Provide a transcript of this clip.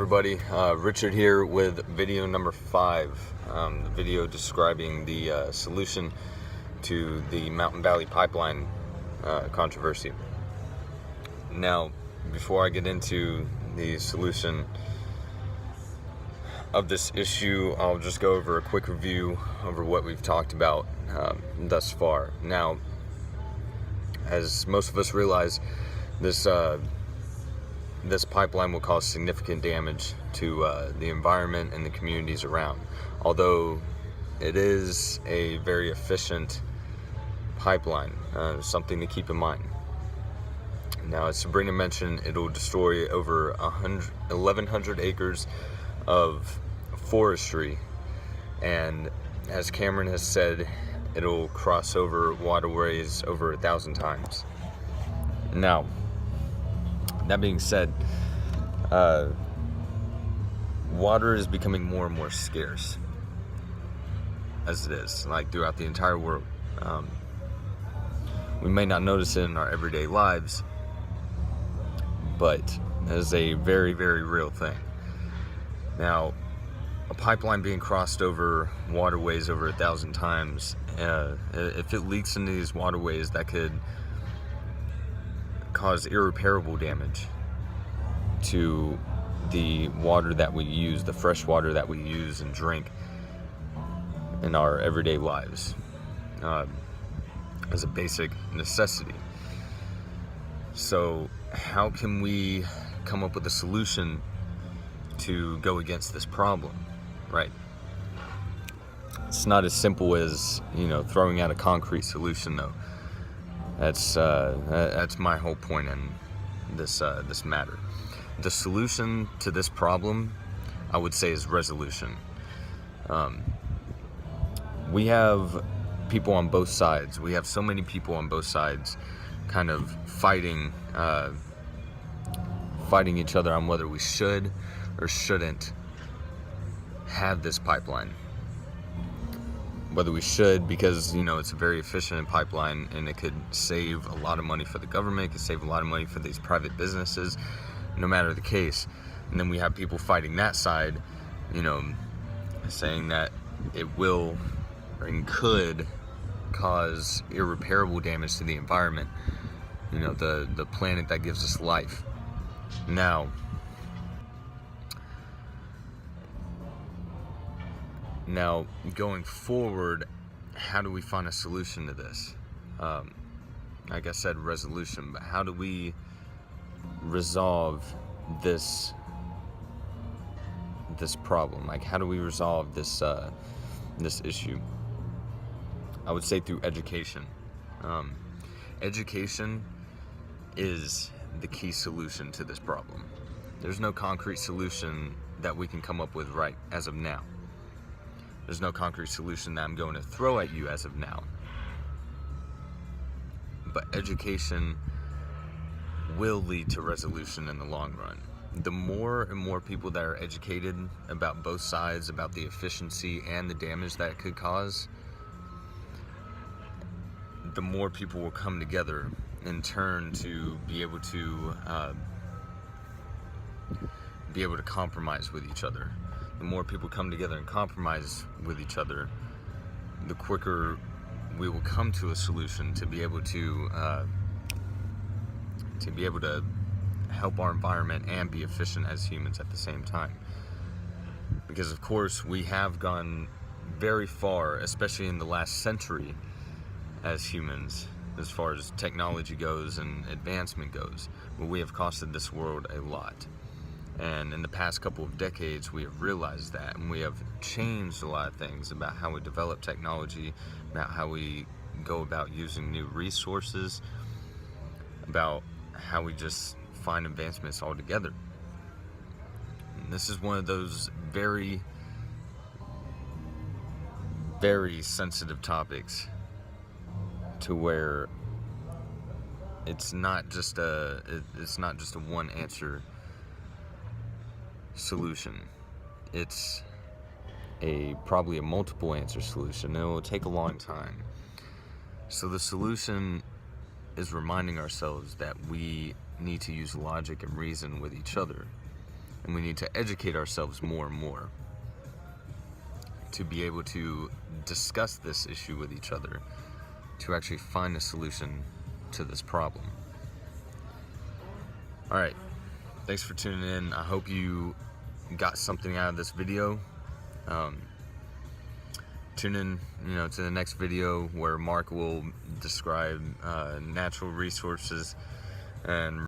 everybody, Richard here with video number 5, the video describing the solution to the Mountain Valley Pipeline controversy. Now, before I get into the solution of this issue, I'll just go over a quick review over what we've talked about thus far. Now, as most of us realize, this pipeline will cause significant damage to the environment and the communities around. Although it is a very efficient pipeline, something to keep in mind. Now, as Sabrina mentioned, it'll destroy over 1,100 acres of forestry, and as Cameron has said, it'll cross over waterways over 1,000 times. Now, that being said, water is becoming more and more scarce, as it is, like throughout the entire world. We may not notice it in our everyday lives, but it is a very, very real thing. Now, a pipeline being crossed over waterways over 1,000 times, if it leaks into these waterways, that could cause irreparable damage to the water that we use, the fresh water that we use and drink in our everyday lives, as a basic necessity. So how can we come up with a solution to go against this problem, right? It's not as simple as, throwing out a concrete solution, though. That's my whole point in this matter. The solution to this problem, I would say, is resolution. We have people on both sides. We have so many people on both sides kind of fighting each other on whether we should or shouldn't have this pipeline. Whether we should, because it's a very efficient pipeline and it could save a lot of money for the government, it could save a lot of money for these private businesses, no matter the case. And then we have people fighting that side, saying that it will and could cause irreparable damage to the environment, the planet that gives us life. Now, going forward, how do we find a solution to this? Like I said, resolution, but how do we resolve this problem? Like, how do we resolve this issue? I would say through education. Education is the key solution to this problem. There's no concrete solution that we can come up with right as of now. There's no concrete solution that I'm going to throw at you as of now. But education will lead to resolution in the long run. The more and more people that are educated about both sides, about the efficiency and the damage that it could cause, the more people will come together in turn to be able to compromise with each other. The more people come together and compromise with each other, the quicker we will come to a solution to be able to help our environment and be efficient as humans at the same time. Because of course we have gone very far, especially in the last century, as humans, as far as technology goes and advancement goes, but we have costed this world a lot. And in the past couple of decades, we have realized that, and we have changed a lot of things about how we develop technology, about how we go about using new resources, about how we just find advancements altogether. And this is one of those very, very sensitive topics to where it's not just a one answer solution. It's probably a multiple answer solution, and it will take a long time. So the solution is reminding ourselves that we need to use logic and reason with each other and we need to educate ourselves more and more to be able to discuss this issue with each other, to actually find a solution to this problem. All right, thanks for tuning in. I hope you got something out of this video. Tune in, to the next video where Mark will describe natural resources and